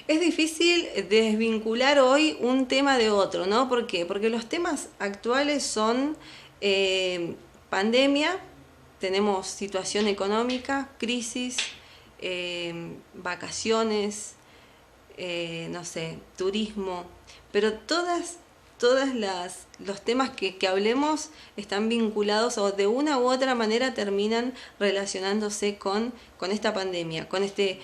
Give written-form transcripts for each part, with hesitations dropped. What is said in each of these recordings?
Es difícil desvincular hoy un tema de otro, ¿no? ¿Por qué? Porque los temas actuales son pandemia, tenemos situación económica, crisis, vacaciones, no sé, turismo, pero todas los temas que hablemos están vinculados o de una u otra manera terminan relacionándose con esta pandemia, con este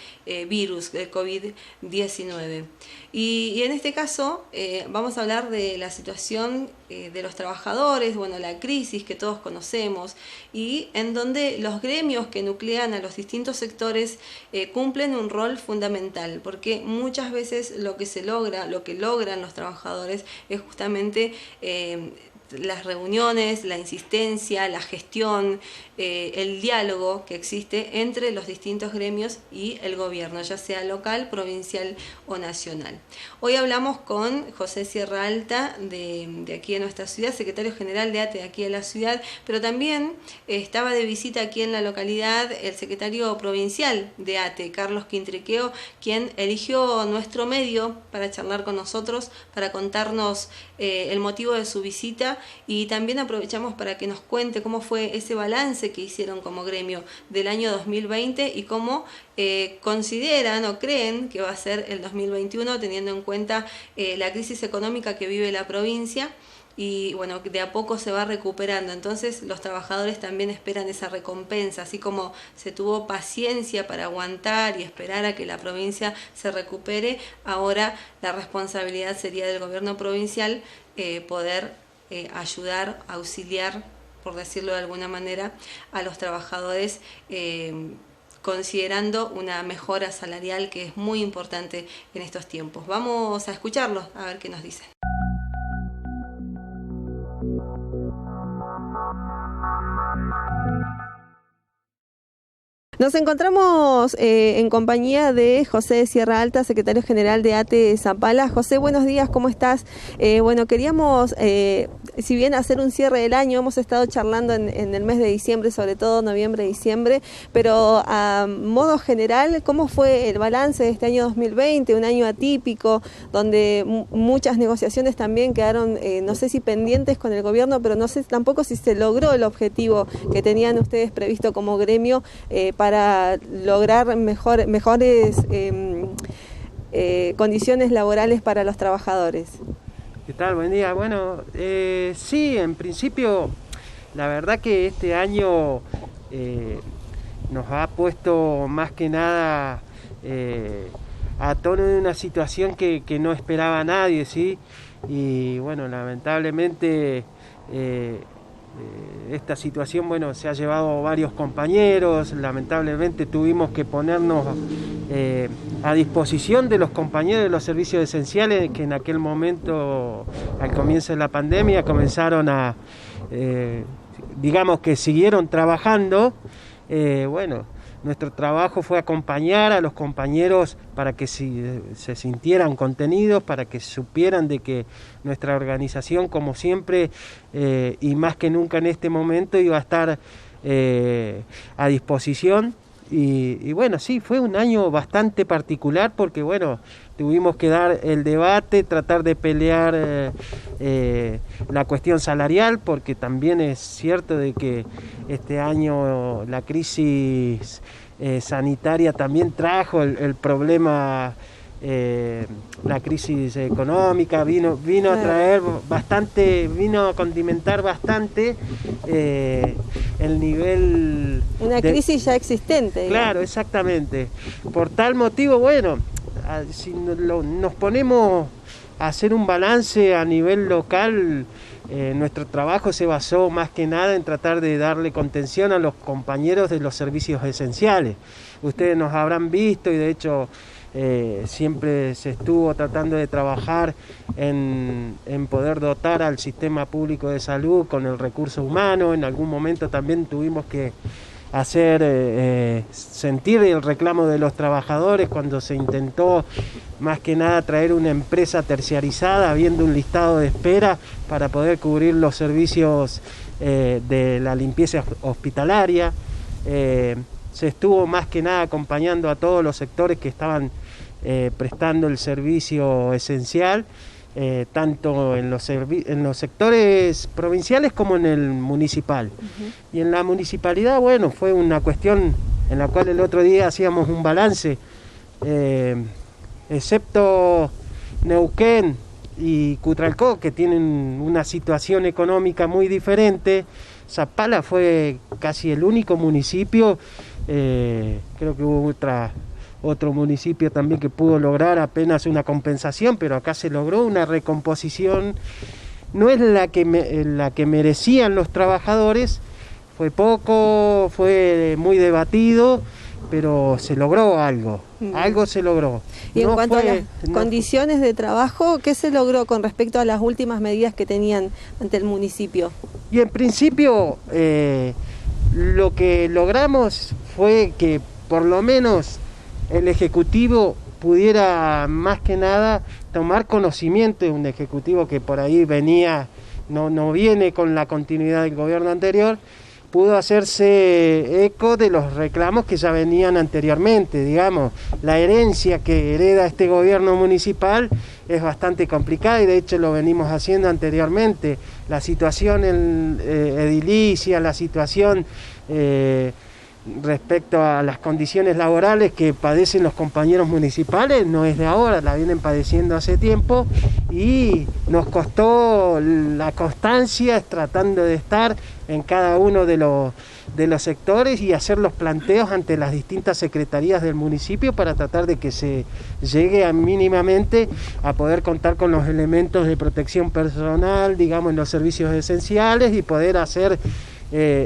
virus del COVID-19. Y en este caso vamos a hablar de la situación de los trabajadores, bueno, la crisis que todos conocemos y en donde los gremios que nuclean a los distintos sectores cumplen un rol fundamental, porque muchas veces lo que logran los trabajadores es justamente las reuniones, la insistencia, la gestión, el diálogo que existe entre los distintos gremios y el gobierno, ya sea local, provincial o nacional. Hoy hablamos con José Sierra Alta de aquí de nuestra ciudad, secretario general de ATE de aquí de la ciudad, pero también estaba de visita aquí en la localidad el secretario provincial de ATE, Carlos Quintriqueo, quien eligió nuestro medio para charlar con nosotros, para contarnos el motivo de su visita, y también aprovechamos para que nos cuente cómo fue ese balance que hicieron como gremio del año 2020 y cómo consideran o creen que va a ser el 2021, teniendo en cuenta la crisis económica que vive la provincia. Y bueno, de a poco se va recuperando, entonces los trabajadores también esperan esa recompensa, así como se tuvo paciencia para aguantar y esperar a que la provincia se recupere. Ahora la responsabilidad sería del gobierno provincial poder ayudar, auxiliar, por decirlo de alguna manera, a los trabajadores, considerando una mejora salarial que es muy importante en estos tiempos. Vamos a escucharlos, a ver qué nos dicen. Nos encontramos en compañía de José Sierra Alta, secretario general de ATE Zapala. José, buenos días, ¿cómo estás? Bueno, queríamos, si bien hacer un cierre del año, hemos estado charlando en el mes de diciembre, sobre todo noviembre, diciembre, pero a modo general, ¿cómo fue el balance de este año 2020? Un año atípico, donde muchas negociaciones también quedaron, no sé si pendientes con el gobierno, pero no sé tampoco si se logró el objetivo que tenían ustedes previsto como gremio para lograr mejores condiciones laborales para los trabajadores. ¿Qué tal? Buen día. Bueno, sí, en principio, la verdad que este año nos ha puesto más que nada a tono de una situación que no esperaba nadie, ¿sí? Y bueno, lamentablemente esta situación, bueno, se ha llevado a varios compañeros. Lamentablemente tuvimos que ponernos a disposición de los compañeros de los servicios esenciales que en aquel momento, al comienzo de la pandemia, comenzaron a, digamos que siguieron trabajando. Bueno, nuestro trabajo fue acompañar a los compañeros para que se sintieran contenidos, para que supieran de que nuestra organización, como siempre, y más que nunca en este momento, iba a estar a disposición. Y bueno, sí, fue un año bastante particular porque, bueno, tuvimos que dar el debate, tratar de pelear la cuestión salarial, porque también es cierto de que este año la crisis sanitaria también trajo el problema, la crisis económica, vino a traer bastante, vino a condimentar bastante el nivel... Una crisis ya existente. Digamos. Claro, exactamente. Por tal motivo, bueno, si nos ponemos a hacer un balance a nivel local, nuestro trabajo se basó más que nada en tratar de darle contención a los compañeros de los servicios esenciales. Ustedes nos habrán visto y de hecho siempre se estuvo tratando de trabajar en poder dotar al sistema público de salud con el recurso humano. En algún momento también tuvimos que hacer sentir el reclamo de los trabajadores cuando se intentó más que nada traer una empresa terciarizada, habiendo un listado de espera para poder cubrir los servicios de la limpieza hospitalaria. se estuvo más que nada acompañando a todos los sectores que estaban prestando el servicio esencial, tanto en los sectores provinciales como en el municipal. Y en la municipalidad, bueno, fue una cuestión en la cual el otro día hacíamos un balance, excepto Neuquén y Cutralcó, que tienen una situación económica muy diferente. Zapala fue casi el único municipio, creo que hubo otro municipio también que pudo lograr apenas una compensación, pero acá se logró una recomposición. No es la que merecían los trabajadores, fue poco, fue muy debatido, pero se logró algo se logró. Y en cuanto a las condiciones de trabajo, ¿qué se logró con respecto a las últimas medidas que tenían ante el municipio? Y en principio lo que logramos fue que por lo menos el Ejecutivo pudiera más que nada tomar conocimiento de un Ejecutivo que por ahí venía, no viene con la continuidad del gobierno anterior, pudo hacerse eco de los reclamos que ya venían anteriormente. Digamos, la herencia que hereda este gobierno municipal es bastante complicada y de hecho lo venimos haciendo anteriormente. La situación edilicia, la situación respecto a las condiciones laborales que padecen los compañeros municipales no es de ahora, la vienen padeciendo hace tiempo y nos costó la constancia tratando de estar en cada uno de los sectores y hacer los planteos ante las distintas secretarías del municipio para tratar de que se llegue mínimamente a poder contar con los elementos de protección personal, digamos, en los servicios esenciales y poder hacer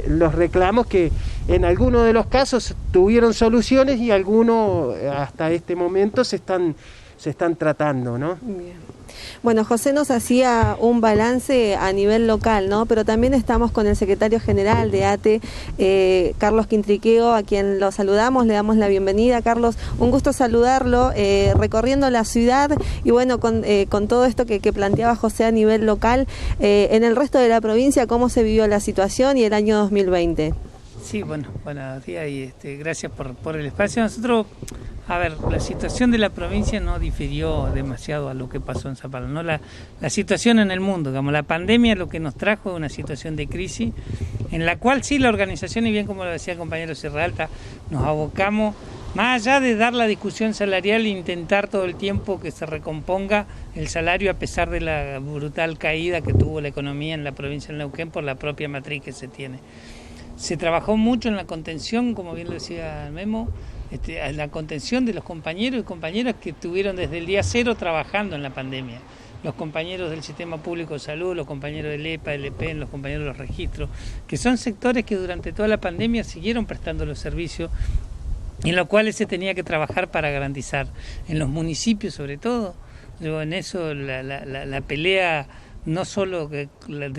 los reclamos que en algunos de los casos tuvieron soluciones y algunos hasta este momento se están tratando, ¿no? Bien. Bueno, José nos hacía un balance a nivel local, ¿no? Pero también estamos con el secretario general de ATE, Carlos Quintriqueo, a quien lo saludamos, le damos la bienvenida. Carlos, un gusto saludarlo, recorriendo la ciudad y bueno, con todo esto que planteaba José a nivel local, en el resto de la provincia, ¿cómo se vivió la situación y el año 2020? Sí, bueno, buenos días y gracias por el espacio. Nosotros, a ver, la situación de la provincia no difirió demasiado a lo que pasó en Zapala, ¿no? La situación en el mundo, digamos, la pandemia lo que nos trajo es una situación de crisis en la cual sí la organización, y bien como lo decía el compañero Sierra Alta, nos abocamos, más allá de dar la discusión salarial e intentar todo el tiempo que se recomponga el salario a pesar de la brutal caída que tuvo la economía en la provincia de Neuquén por la propia matriz que se tiene. Se trabajó mucho en la contención, como bien lo decía Memo, en la contención de los compañeros y compañeras que estuvieron desde el día cero trabajando en la pandemia. Los compañeros del Sistema Público de Salud, los compañeros del EPA, del EPEN, los compañeros de los registros, que son sectores que durante toda la pandemia siguieron prestando los servicios en los cuales se tenía que trabajar para garantizar. En los municipios sobre todo, en eso la pelea no solo de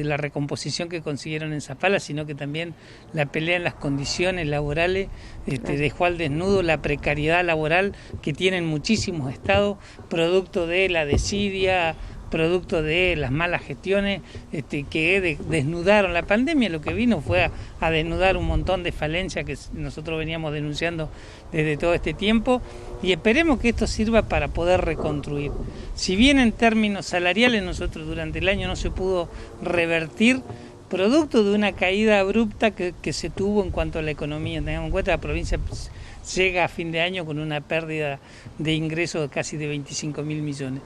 la recomposición que consiguieron en Zapala, sino que también la pelea en las condiciones laborales dejó al desnudo la precariedad laboral que tienen muchísimos estados, producto de la desidia, producto de las malas gestiones que desnudaron la pandemia. Lo que vino fue a desnudar un montón de falencias que nosotros veníamos denunciando desde todo este tiempo y esperemos que esto sirva para poder reconstruir. Si bien en términos salariales nosotros durante el año no se pudo revertir, producto de una caída abrupta que se tuvo en cuanto a la economía. Tengamos en cuenta que la provincia llega a fin de año con una pérdida de ingresos de casi de 25.000 millones.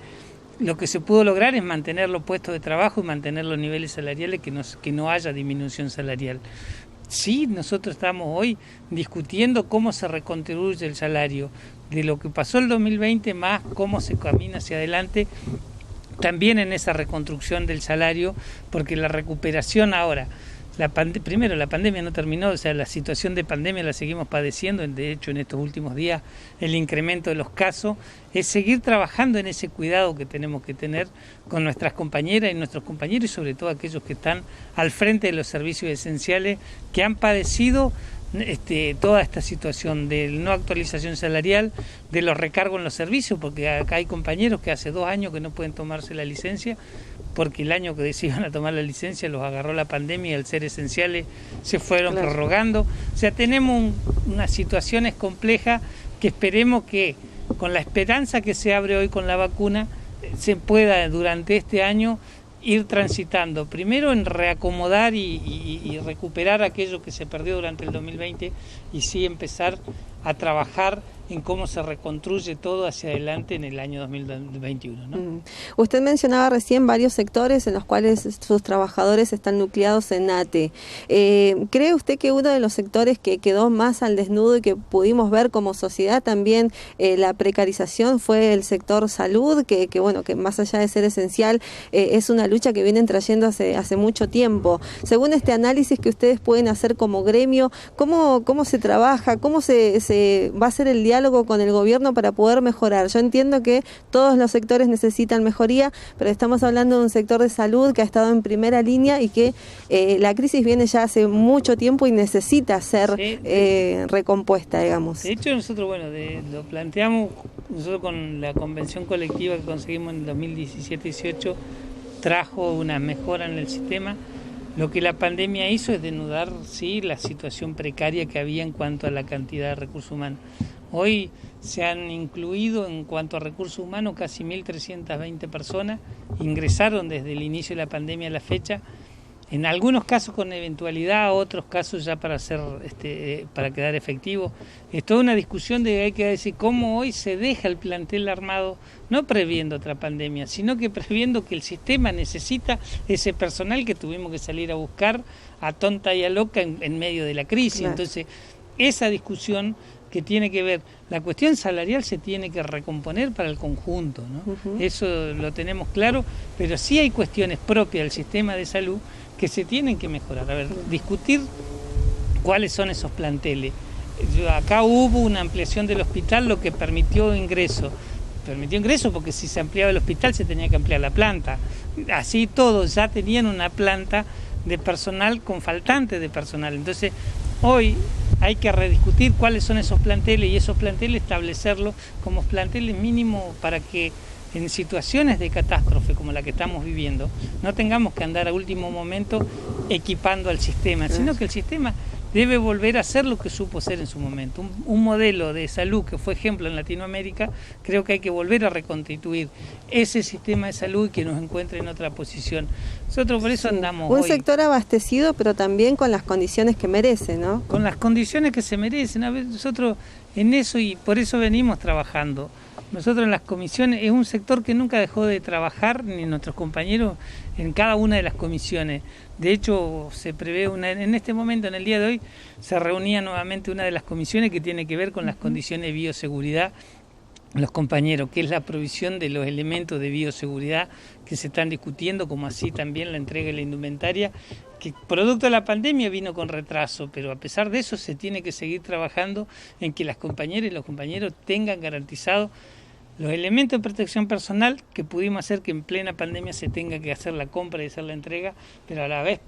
Lo que se pudo lograr es mantener los puestos de trabajo y mantener los niveles salariales, que no haya disminución salarial. Sí, nosotros estamos hoy discutiendo cómo se recontribuye el salario, de lo que pasó el 2020 más cómo se camina hacia adelante, también en esa reconstrucción del salario, porque la recuperación ahora, primero la pandemia no terminó, o sea, la situación de pandemia la seguimos padeciendo, de hecho en estos últimos días el incremento de los casos, es seguir trabajando en ese cuidado que tenemos que tener con nuestras compañeras y nuestros compañeros y sobre todo aquellos que están al frente de los servicios esenciales que han padecido toda esta situación de no actualización salarial, de los recargos en los servicios, porque acá hay compañeros que hace 2 años que no pueden tomarse la licencia, porque el año que se iban a tomar la licencia los agarró la pandemia y al ser esenciales se fueron prorrogando. O sea, tenemos unas situaciones complejas que esperemos que con la esperanza que se abre hoy con la vacuna se pueda durante este año ir transitando, primero en reacomodar y recuperar aquello que se perdió durante el 2020 y sí empezar a trabajar en cómo se reconstruye todo hacia adelante en el año 2021, ¿no? Usted mencionaba recién varios sectores en los cuales sus trabajadores están nucleados en ATE. ¿Cree usted que uno de los sectores que quedó más al desnudo y que pudimos ver como sociedad también la precarización fue el sector salud, que bueno, que más allá de ser esencial, es una lucha que vienen trayendo hace mucho tiempo? Según este análisis que ustedes pueden hacer como gremio, ¿cómo se trabaja? ¿Cómo se va a hacer el diálogo con el gobierno para poder mejorar? Yo entiendo que todos los sectores necesitan mejoría, pero estamos hablando de un sector de salud que ha estado en primera línea y que la crisis viene ya hace mucho tiempo y necesita ser recompuesta, digamos. De hecho, nosotros, lo planteamos, nosotros con la convención colectiva que conseguimos en el 2017-18, trajo una mejora en el sistema. Lo que la pandemia hizo es desnudar, sí, la situación precaria que había en cuanto a la cantidad de recursos humanos. Hoy se han incluido en cuanto a recursos humanos casi 1.320 personas, ingresaron desde el inicio de la pandemia a la fecha, en algunos casos con eventualidad, otros casos ya para quedar efectivo. Es toda una discusión de hay que decir cómo hoy se deja el plantel armado, no previendo otra pandemia, sino que previendo que el sistema necesita ese personal que tuvimos que salir a buscar a tonta y a loca en medio de la crisis. Claro. Entonces, esa discusión que tiene que ver, la cuestión salarial se tiene que recomponer para el conjunto, ¿no? Eso lo tenemos claro, pero sí hay cuestiones propias del sistema de salud que se tienen que mejorar. A ver, discutir cuáles son esos planteles. Acá hubo una ampliación del hospital, lo que permitió ingreso. Permitió ingreso porque si se ampliaba el hospital se tenía que ampliar la planta. Así todos ya tenían una planta de personal con faltante de personal. Entonces, hoy hay que rediscutir cuáles son esos planteles y esos planteles establecerlos como planteles mínimos para que en situaciones de catástrofe como la que estamos viviendo no tengamos que andar a último momento equipando al sistema, sino que el sistema debe volver a ser lo que supo ser en su momento. Un modelo de salud que fue ejemplo en Latinoamérica, creo que hay que volver a reconstituir ese sistema de salud y que nos encuentre en otra posición. Nosotros por eso andamos un sector abastecido, pero también con las condiciones que merece, ¿no? Con las condiciones que se merecen. A ver, nosotros en eso y por eso venimos trabajando. Nosotros en las comisiones, es un sector que nunca dejó de trabajar, ni nuestros compañeros en cada una de las comisiones. De hecho, se prevé en este momento, en el día de hoy, se reunía nuevamente una de las comisiones que tiene que ver con las condiciones de bioseguridad, los compañeros, que es la provisión de los elementos de bioseguridad que se están discutiendo, como así también la entrega de la indumentaria, que producto de la pandemia vino con retraso, pero a pesar de eso se tiene que seguir trabajando en que las compañeras y los compañeros tengan garantizado los elementos de protección personal que pudimos hacer que en plena pandemia se tenga que hacer la compra y hacer la entrega, pero a la vez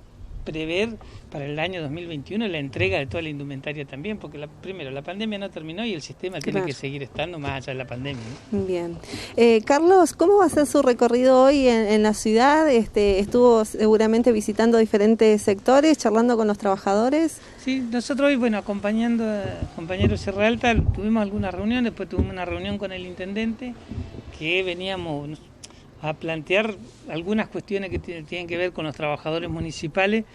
prever para el año 2021 la entrega de toda la indumentaria también, porque primero la pandemia no terminó y el sistema tiene que seguir estando más allá de la pandemia, ¿no? Bien. Carlos, ¿cómo va a ser su recorrido hoy en la ciudad? Estuvo seguramente visitando diferentes sectores, charlando con los trabajadores. Sí, nosotros hoy, acompañando a compañeros Sierra Alta, tuvimos algunas reuniones, después tuvimos una reunión con el intendente, que veníamos a plantear algunas cuestiones que tienen que ver con los trabajadores municipales,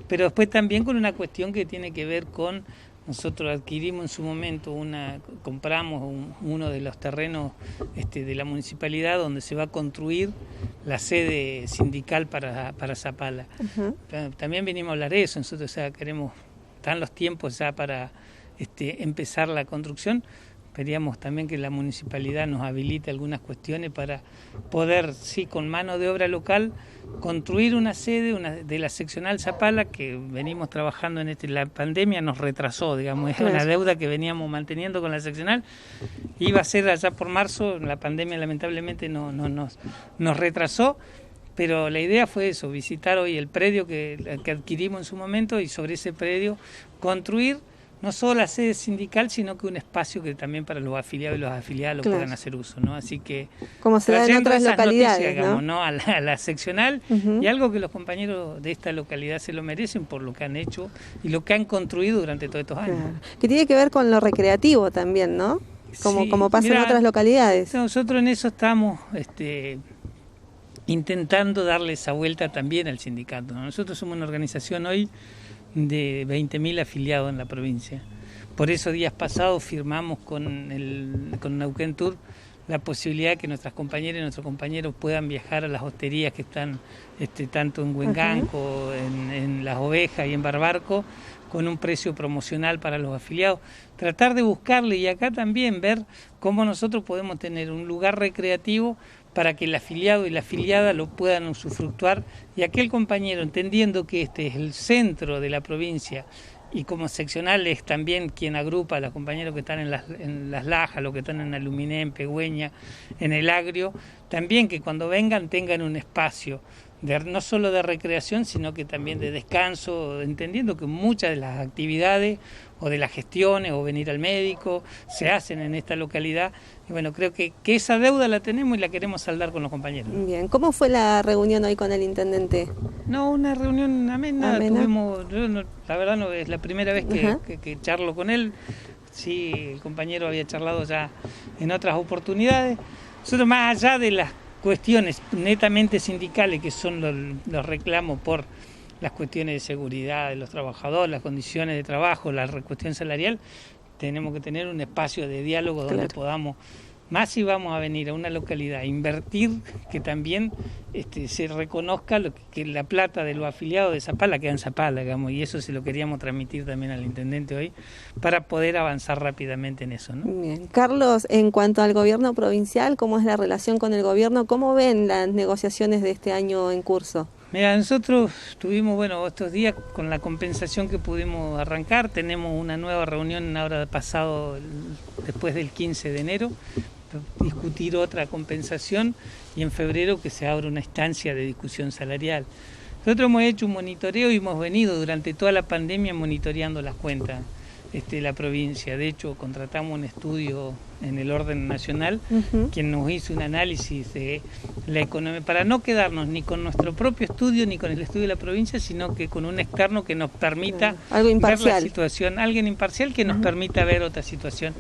pero después también con una cuestión que tiene que ver con, nosotros adquirimos en su momento, compramos uno de los terrenos de la municipalidad donde se va a construir la sede sindical para Zapala. También venimos a hablar de eso, nosotros están los tiempos ya para empezar la construcción. Pedíamos también que la municipalidad nos habilite algunas cuestiones para poder, sí, con mano de obra local, construir una sede de la seccional Zapala, que venimos trabajando la pandemia nos retrasó, digamos, es una deuda que veníamos manteniendo con la seccional. Iba a ser allá por marzo, la pandemia lamentablemente nos retrasó, pero la idea fue eso, visitar hoy el predio que adquirimos en su momento y sobre ese predio construir no solo la sede sindical, sino que un espacio que también para los afiliados y las afiliadas lo puedan hacer uso, ¿no? Así que como se da en otras localidades, noticias, digamos, ¿no? A la seccional, y algo que los compañeros de esta localidad se lo merecen por lo que han hecho y lo que han construido durante todos estos años. Que tiene que ver con lo recreativo también, ¿no? Como pasa en otras localidades. Nosotros en eso estamos intentando darle esa vuelta también al sindicato, ¿no? Nosotros somos una organización hoy de 20.000 afiliados en la provincia. Por eso días pasados firmamos con Neuquén Tour la posibilidad de que nuestras compañeras y nuestros compañeros puedan viajar a las hosterías que están tanto en Huenganco, en Las Ovejas y en Barbarco, con un precio promocional para los afiliados. Tratar de buscarle, y acá también ver cómo nosotros podemos tener un lugar recreativo para que el afiliado y la afiliada lo puedan usufructuar, y aquel compañero, entendiendo que este es el centro de la provincia y como seccional es también quien agrupa a los compañeros que están en las Lajas, los que están en Aluminé, en Pegüeña, en el Agrio, también que cuando vengan tengan un espacio no solo de recreación, sino que también de descanso, entendiendo que muchas de las actividades o de las gestiones o venir al médico se hacen en esta localidad. Y bueno, creo que esa deuda la tenemos y la queremos saldar con los compañeros. Bien, ¿cómo fue la reunión hoy con el intendente? No, una reunión amena. La verdad no es la primera vez que charlo con él. Sí, el compañero había charlado ya en otras oportunidades. Nosotros, más allá de las cuestiones netamente sindicales, que son los reclamos por las cuestiones de seguridad de los trabajadores, las condiciones de trabajo, la cuestión salarial, tenemos que tener un espacio de diálogo donde podamos, más si vamos a venir a una localidad a invertir, que también se reconozca que la plata de los afiliados de Zapala queda en Zapala, digamos, y eso se lo queríamos transmitir también al intendente hoy para poder avanzar rápidamente en eso, ¿no? Bien. Carlos, en cuanto al gobierno provincial, ¿cómo es la relación con el gobierno? ¿Cómo ven las negociaciones de este año en curso? Mira, nosotros tuvimos, estos días con la compensación que pudimos arrancar, tenemos una nueva reunión ahora pasado, después del 15 de enero, discutir otra compensación, y en febrero que se abra una instancia de discusión salarial. Nosotros hemos hecho un monitoreo y hemos venido durante toda la pandemia monitoreando las cuentas de la provincia. De hecho, contratamos un estudio en el orden nacional, quien nos hizo un análisis de la economía, para no quedarnos ni con nuestro propio estudio ni con el estudio de la provincia, sino que con un externo que nos permita ver la situación, alguien imparcial que nos permita ver otra situación.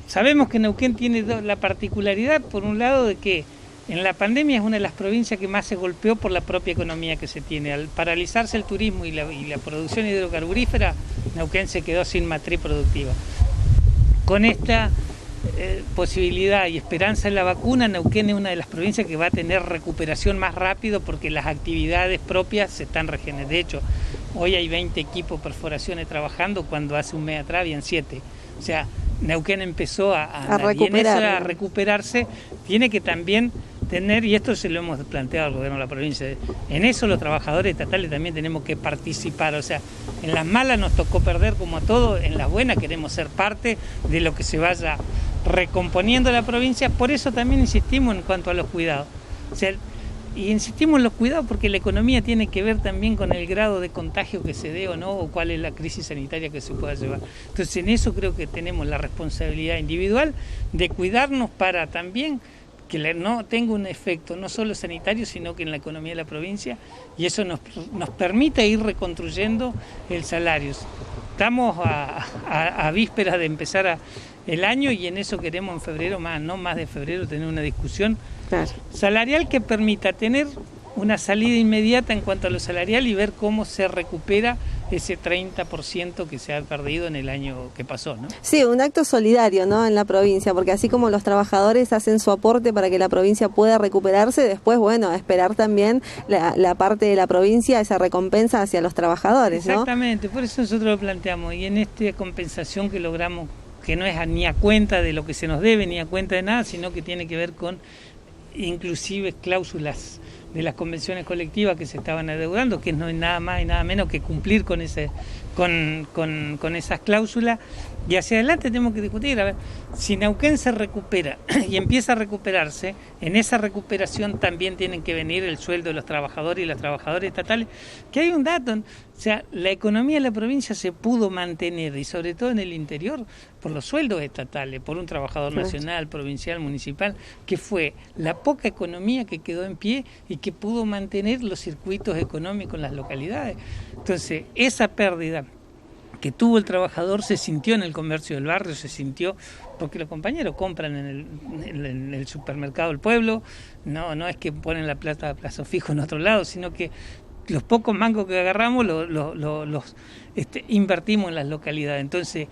Sabemos que Neuquén tiene la particularidad, por un lado, de que en la pandemia es una de las provincias que más se golpeó por la propia economía que se tiene. Al paralizarse el turismo y la producción hidrocarburífera, Neuquén se quedó sin matriz productiva. Con esta posibilidad y esperanza en la vacuna, Neuquén es una de las provincias que va a tener recuperación más rápido porque las actividades propias se están regenerando. De hecho, hoy hay 20 equipos perforaciones trabajando cuando hace un mes atrás habían 7. O sea, Neuquén empezó a recuperarse, tiene que también tener, y esto se lo hemos planteado al gobierno de la provincia, en eso los trabajadores estatales también tenemos que participar. O sea, en las malas nos tocó perder como a todos, en las buenas queremos ser parte de lo que se vaya recomponiendo la provincia. Por eso también insistimos en cuanto a los cuidados. O sea, y insistimos en los cuidados porque la economía tiene que ver también con el grado de contagio que se dé o no, o cuál es la crisis sanitaria que se pueda llevar. Entonces, en eso creo que tenemos la responsabilidad individual de cuidarnos para también que no tenga un efecto no solo sanitario, sino que en la economía de la provincia, y eso nos permite ir reconstruyendo el salario. Estamos a vísperas de empezar el año, y en eso queremos en febrero, no más de febrero, tener una discusión salarial que permita tener una salida inmediata en cuanto a lo salarial y ver cómo se recupera ese 30% que se ha perdido en el año que pasó, ¿no? Sí, un acto solidario, ¿no?, en la provincia, porque así como los trabajadores hacen su aporte para que la provincia pueda recuperarse, después, esperar también la parte de la provincia, esa recompensa hacia los trabajadores, ¿no? Exactamente, por eso nosotros lo planteamos, y en esta compensación que logramos, que no es ni a cuenta de lo que se nos debe, ni a cuenta de nada, sino que tiene que ver con inclusive cláusulas de las convenciones colectivas que se estaban adeudando, que no es nada más y nada menos que cumplir con esas cláusulas, y hacia adelante tenemos que discutir, a ver, si Neuquén se recupera y empieza a recuperarse, en esa recuperación también tienen que venir el sueldo de los trabajadores y las trabajadoras estatales, que hay un dato, O sea, la economía de la provincia se pudo mantener, y sobre todo en el interior, por los sueldos estatales, por un trabajador nacional, provincial, municipal, que fue la poca economía que quedó en pie y que pudo mantener los circuitos económicos en las localidades. Entonces, esa pérdida que tuvo el trabajador se sintió en el comercio del barrio, se sintió porque los compañeros compran en el supermercado del pueblo, no es que ponen la plata a plazo fijo en otro lado, sino que los pocos mangos que agarramos los invertimos en las localidades. Entonces,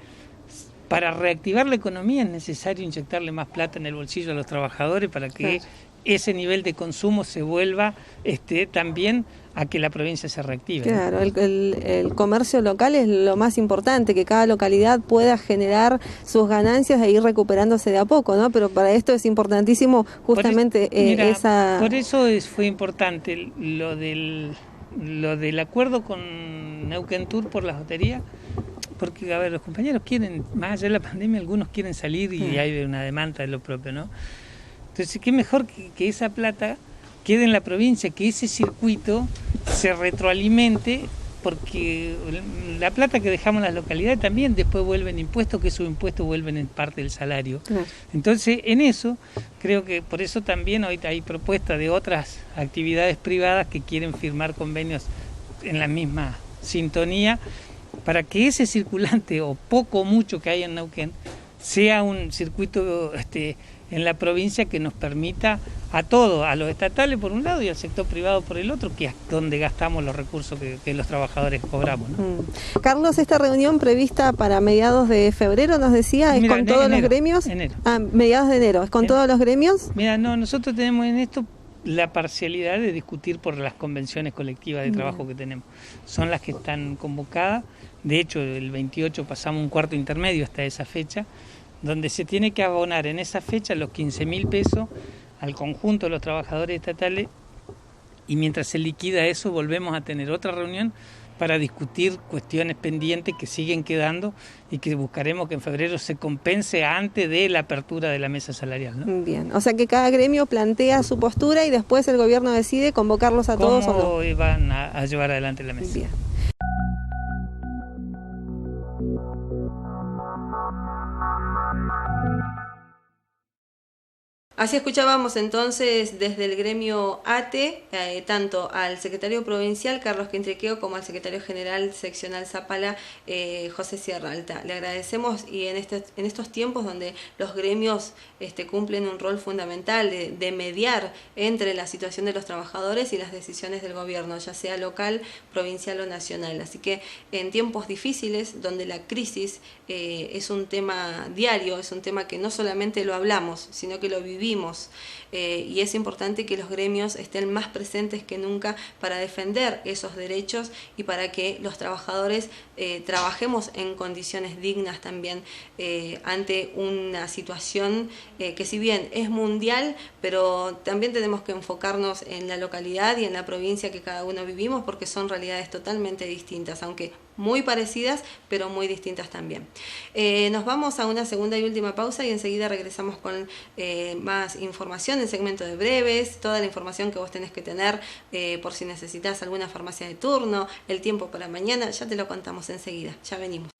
para reactivar la economía es necesario inyectarle más plata en el bolsillo a los trabajadores para que ese nivel de consumo se vuelva también a que la provincia se reactive. Claro, el comercio local es lo más importante, que cada localidad pueda generar sus ganancias e ir recuperándose de a poco, ¿no? Pero para esto es importantísimo justamente esa... Por eso fue importante lo del acuerdo con Neuquén Tour por la hotería, porque, a ver, los compañeros quieren, más allá de la pandemia, algunos quieren salir y hay una demanda de lo propio, ¿no? Entonces, qué mejor que esa plata quede en la provincia, que ese circuito se retroalimente, porque la plata que dejamos en las localidades también después vuelven impuestos, que esos impuestos vuelven en parte del salario. Entonces, en eso, creo que por eso también ahorita hay propuestas de otras actividades privadas que quieren firmar convenios en la misma sintonía, para que ese circulante, o poco o mucho que hay en Neuquén, sea un circuito en la provincia que nos permita a todos, a los estatales por un lado y al sector privado por el otro, que es donde gastamos los recursos que los trabajadores cobramos, ¿no? Carlos, esta reunión prevista para mediados de febrero, nos decía, ¿es con todos los gremios? Enero. Mediados de enero, ¿es con todos los gremios? Mira, no, nosotros tenemos en esto la parcialidad de discutir por las convenciones colectivas de trabajo que tenemos. Son las que están convocadas. De hecho, el 28 pasamos un cuarto intermedio hasta esa fecha, donde se tiene que abonar en esa fecha los 15.000 pesos al conjunto de los trabajadores estatales, y mientras se liquida eso volvemos a tener otra reunión para discutir cuestiones pendientes que siguen quedando y que buscaremos que en febrero se compense antes de la apertura de la mesa salarial, ¿no? Bien, o sea que cada gremio plantea su postura y después el gobierno decide convocarlos a todos o no. ¿Cómo van a llevar adelante la mesa? Bien. Así escuchábamos entonces desde el gremio ATE, tanto al secretario provincial Carlos Quintriqueo como al secretario general seccional Zapala, José Sierra Alta. Le agradecemos, y en estos tiempos donde los gremios cumplen un rol fundamental de mediar entre la situación de los trabajadores y las decisiones del gobierno, ya sea local, provincial o nacional. Así que en tiempos difíciles, donde la crisis es un tema diario, es un tema que no solamente lo hablamos, sino que lo vivimos, y es importante que los gremios estén más presentes que nunca para defender esos derechos y para que los trabajadores trabajemos en condiciones dignas también ante una situación que, si bien es mundial, pero también tenemos que enfocarnos en la localidad y en la provincia que cada uno vivimos, porque son realidades totalmente distintas, aunque muy parecidas, pero muy distintas también. Nos vamos a una segunda y última pausa y enseguida regresamos con más información en segmento de breves, toda la información que vos tenés que tener por si necesitas alguna farmacia de turno, el tiempo para mañana, ya te lo contamos enseguida. Ya venimos.